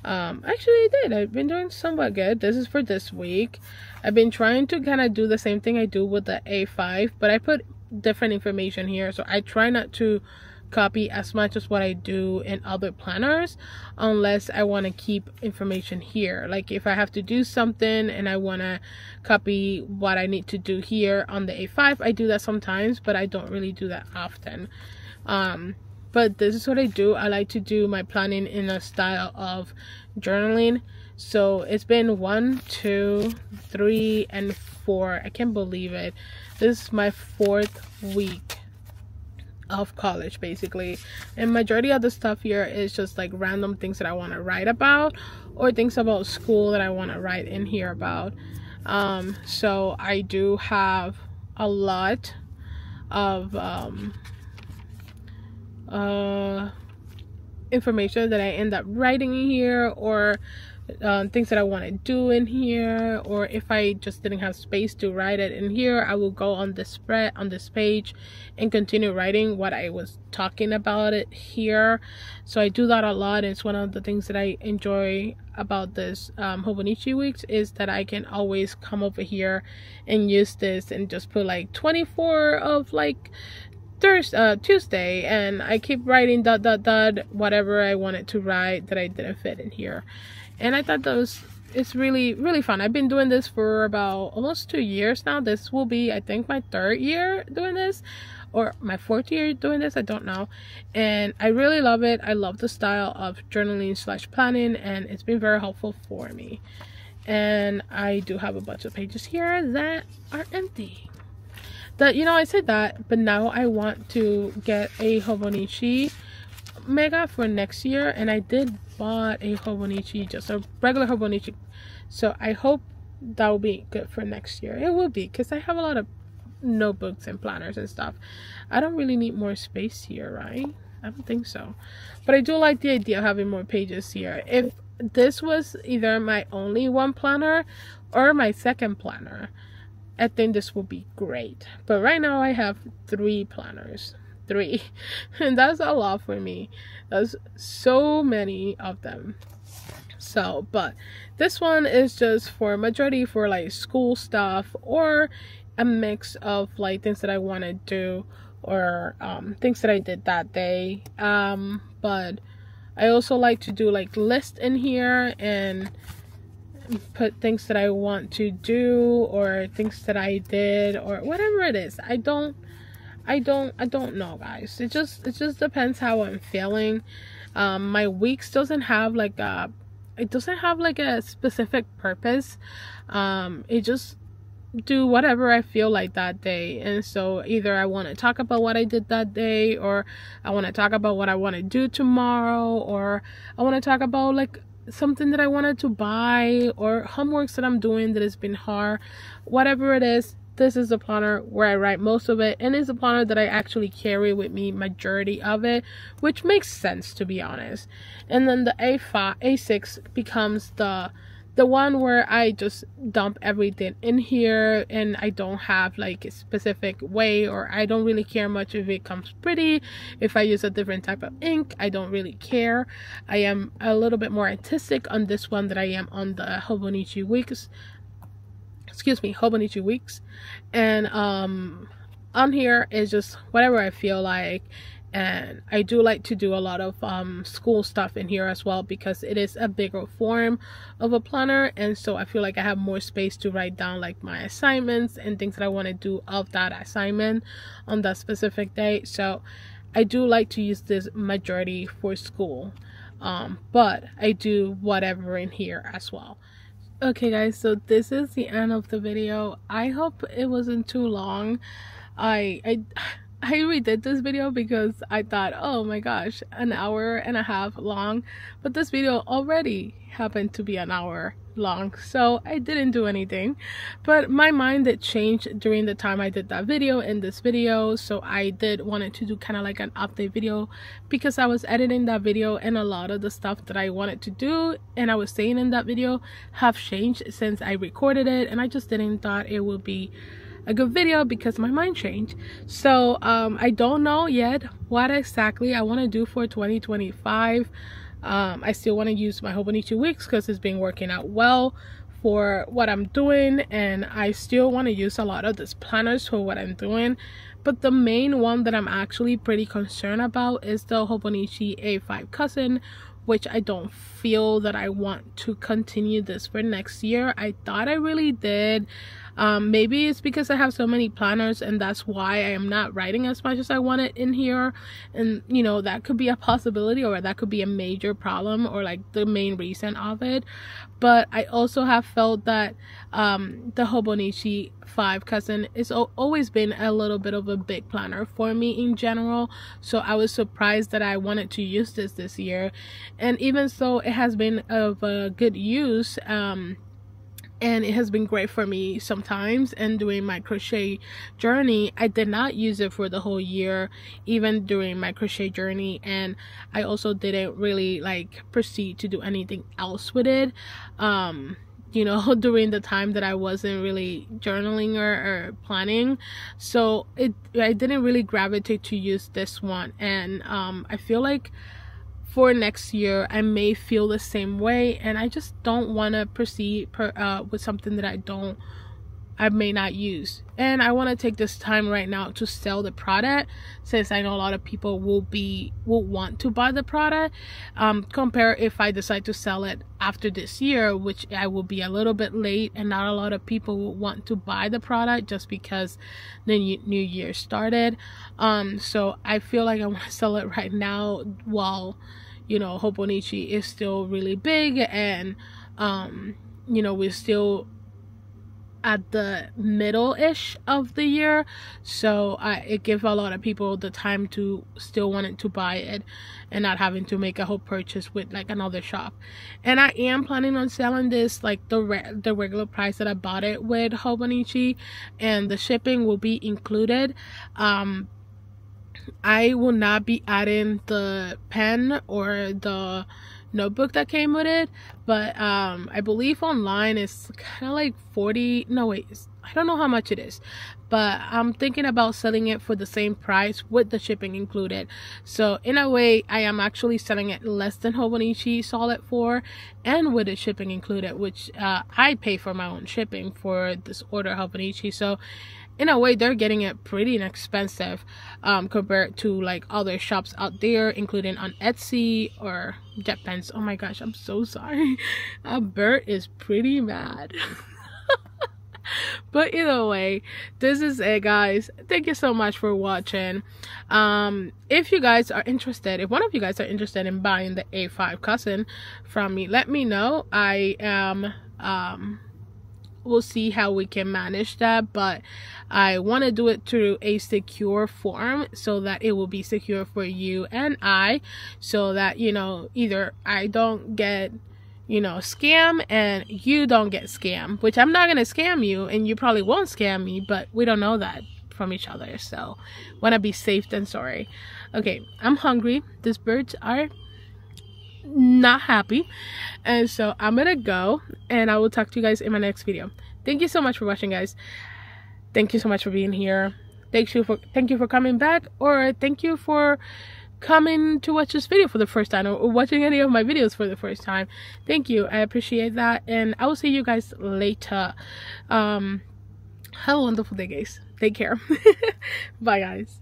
actually I did. I've been doing somewhat good. This is for this week. I've been trying to kind of do the same thing I do with the A5, but I put different information here, so I try not to copy as much as what I do in other planners unless I want to keep information here. Like if I have to do something and I want to copy what I need to do here on the A5, I do that sometimes, but I don't really do that often. But this is what I do. I like to do my planning in a style of journaling. So it's been 1, 2, 3, and 4. I can't believe it. This is my 4th week of college basically, and majority of the stuff here is just like random things that I want to write about or things about school that I want to write in here about. So I do have a lot of information that I end up writing in here, or things that I want to do in here, or if I just didn't have space to write it in here, I will go on this page and continue writing what I was talking about it here. So I do that a lot, and it's one of the things that I enjoy about this Hobonichi weeks, is that I can always come over here and use this and just put like 24 of like Tuesday, and I keep writing ... whatever I wanted to write that I didn't fit in here. And I thought it's really fun. I've been doing this for about almost 2 years now. This will be, I think, my 3rd year doing this, or my 4th year doing this, I don't know. And I really love it. I love the style of journaling / planning, and it's been very helpful for me. And I do have a bunch of pages here that are empty. I said that, but now I want to get a Hobonichi Mega for next year, and I did bought a Hobonichi, just a regular Hobonichi, so I hope that will be good for next year. It will be, because I have a lot of notebooks and planners and stuff. I don't really need more space here, right? I don't think so, but I do like the idea of having more pages here. If this was either my only one planner or my second planner, I think this will be great. But right now I have 3 planners. 3, and that's a lot for me. That's so many of them. So, but this one is just for majority for like school stuff, or a mix of like things that I want to do, or things that I did that day. But I also like to do like lists in here and put things that I want to do, or things that I did, or whatever it is. I don't know, guys. It just depends how I'm feeling. My weeks doesn't have like a specific purpose. It just do whatever I feel like that day. And so either I want to talk about what I did that day, or I want to talk about what I want to do tomorrow, or I want to talk about like something that I wanted to buy, or homeworks that I'm doing that has been hard. Whatever it is, this is the planner where I write most of it, and it's a planner that I actually carry with me majority of it, which makes sense, to be honest. And then the A6 becomes the one where I just dump everything in here, and I don't have like a specific way, or I don't really care much if it comes pretty. If I use a different type of ink, I don't really care. I am a little bit more artistic on this one than I am on the Hobonichi weeks. Hobonichi weeks. And on here is just whatever I feel like. And I do like to do a lot of school stuff in here as well, because it is a bigger form of a planner, and so I feel like I have more space to write down like my assignments and things that I want to do of that assignment on that specific day. So I do like to use this majority for school, but I do whatever in here as well. Okay guys, so this is the end of the video. I hope it wasn't too long. I I redid this video because I thought, oh my gosh, an hour and a half long, but this video already happened to be an hour long, so I didn't do anything. But my mind did change during the time I did that video and this video, so I did wanted to do kind of like an update video because I was editing that video and a lot of the stuff that I wanted to do and I was saying in that video have changed since I recorded it, and I just didn't thought it would be a good video because my mind changed. So I don't know yet what exactly I want to do for 2025. I still want to use my Hobonichi wigs because it's been working out well for what I'm doing, and I still want to use a lot of these planners for what I'm doing. But the main one that I'm actually pretty concerned about is the Hobonichi A5 cousin, which I don't feel that I want to continue this for next year. I thought I really did. Maybe it's because I have so many planners and that's why I am not writing as much as I wanted in here, and you know, that could be a possibility, or that could be a major problem, or like the main reason of it. But I also have felt that the Hobonichi 5 cousin is always been a little bit of a big planner for me in general, so I was surprised that I wanted to use this year. And even so, it has been of a good use, and it has been great for me sometimes. And during my crochet journey, I did not use it for the whole year, even during my crochet journey, and I also didn't really like proceed to do anything else with it, you know, during the time that I wasn't really journaling or planning. So I didn't really gravitate to use this one, and I feel like for next year I may feel the same way, and I just don't want to proceed with something that I may not use. And I want to take this time right now to sell the product, since I know a lot of people will want to buy the product, compare if I decide to sell it after this year, which I will be a little bit late, and not a lot of people will want to buy the product just because the new year started. So I feel like I want to sell it right now while, you know, Hobonichi is still really big, and you know, we're still at the middle-ish of the year, so it gives a lot of people the time to still wanting to buy it and not having to make a whole purchase with like another shop. And I am planning on selling this like the regular price that I bought it with Hobonichi, and the shipping will be included. I will not be adding the pen or the notebook that came with it, but I believe online it's kind of like 40, no wait, I don't know how much it is, but I'm thinking about selling it for the same price with the shipping included. So in a way, I am actually selling it less than Hobonichi sold it for, and with the shipping included, which I pay for my own shipping for this order Hobonichi. So in a way, they're getting it pretty inexpensive compared to like other shops out there, including on Etsy or JetPens. Oh my gosh, I'm so sorry. Bert is pretty mad. But either way, this is it, guys. Thank you so much for watching. If you guys are interested, if one of you guys are interested in buying the A5 cousin from me, let me know. I am we'll see how we can manage that, but I want to do it through a secure form so that it will be secure for you and I, so that, you know, either I don't get, you know, scam and you don't get scam, which I'm not gonna scam you and you probably won't scam me, but we don't know that from each other, so want to be safe than sorry. Okay, I'm hungry. These birds are not happy, and so I'm gonna go, and I will talk to you guys in my next video. Thank you so much for watching, guys. Thank you so much for being here. Thank you for coming back, or thank you for coming to watch this video for the first time, or watching any of my videos for the first time. Thank you, I appreciate that, and I will see you guys later. Have a wonderful day, guys. Take care. Bye, guys.